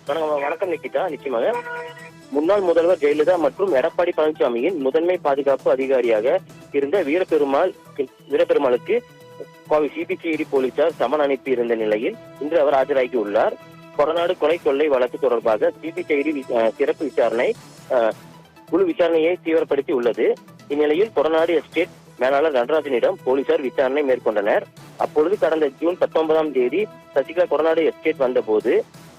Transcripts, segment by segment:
வணக்கம் நிக்கிதா. நிச்சயமாக முன்னாள் முதல்வர் ஜெயலலிதா மற்றும் எடப்பாடி பழனிசாமியின் முதன்மை பாதுகாப்பு அதிகாரியாக இருந்த வீரபெருமாளுக்கு கோவை சிபிசிஐடி போலீசார் சமன் அனுப்பி இருந்த நிலையில் இன்று அவர் ஆஜராகியுள்ளார். கொடநாடு கொலை கொள்ளை வழக்கு தொடர்பாக சிபிசிஐடி சிறப்பு விசாரணை குழு விசாரணையை தீவிரப்படுத்தி உள்ளது. இந்நிலையில் கொடநாடு எஸ்டேட் மேலாளர் நடராஜனிடம் போலீசார் விசாரணை மேற்கொண்டனர். அப்பொழுது கடந்த ஜூன் 19ஆம் தேதி சசிகலா கொடநாடு எஸ்டேட் வந்தபோது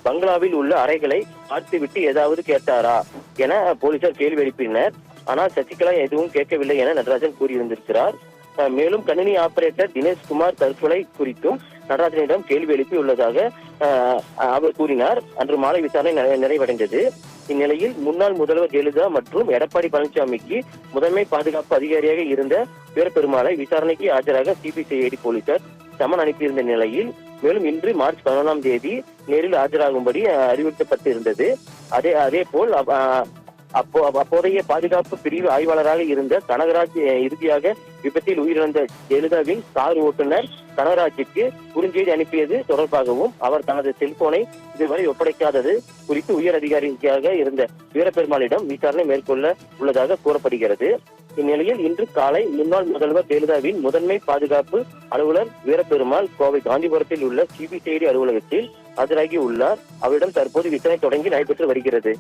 பங்களாவில் உள்ள அறைகளை பார்த்துவிட்டு ஏதாவது கேட்டாரா என போலீசார் கேள்வி எழுப்பினர். ஆனால் சசிகலா எதுவும் கேட்கவில்லை என நடராஜன் கூறியிருந்திருக்கிறார். மேலும் கணினி ஆபரேட்டர் தினேஷ்குமார் தற்கொலை குறித்தும் நடராஜனிடம் கேள்வி எழுப்பி உள்ளதாக அவர் கூறினார். அன்று மாலை விசாரணை நிறைவடைந்தது. இந்நிலையில் முன்னாள் முதல்வர் ஜெயலலிதா மற்றும் எடப்பாடி பழனிசாமிக்கு முதன்மை பாதுகாப்பு அதிகாரியாக இருந்த வீரபெருமாளை விசாரணைக்கு ஆஜராக சிபிசிஐடி போலீசார் சமன் அனுப்பியிருந்த நிலையில் மேலும் இன்று மார்ச் 11ஆம் தேதி நேரில் ஆஜராகும்படி அறிவுறுத்தப்பட்டிருந்தது. அதே போல் அப்போதைய பாதுகாப்பு பிரிவு ஆய்வாளராக இருந்த கனகராஜ் இறுதியாக விபத்தில் உயிரிழந்த ஜெயலலிதாவின் கார் ஓட்டுநர் கனகராஜுக்கு குறுஞ்செய்தி அனுப்பியது தொடர்பாகவும் அவர் தனது செல்போனை இதுவரை ஒப்படைக்காதது குறித்து உயர் அதிகாரியாக இருந்த வீரபெருமாளிடம் விசாரணை மேற்கொள்ள உள்ளதாக கூறப்படுகிறது. இந்நிலையில் இன்று காலை முன்னாள் முதல்வர் ஜெயலலிதாவின் முதன்மை பாதுகாப்பு அலுவலர் வீரபெருமாள் கோவை காந்திபுரத்தில் உள்ள சிபிசிஐடி அலுவலகத்தில் ஆஜராகி உள்ளார். அவரிடம் தற்போது விசாரணை தொடங்கி நடைபெற்று வருகிறது.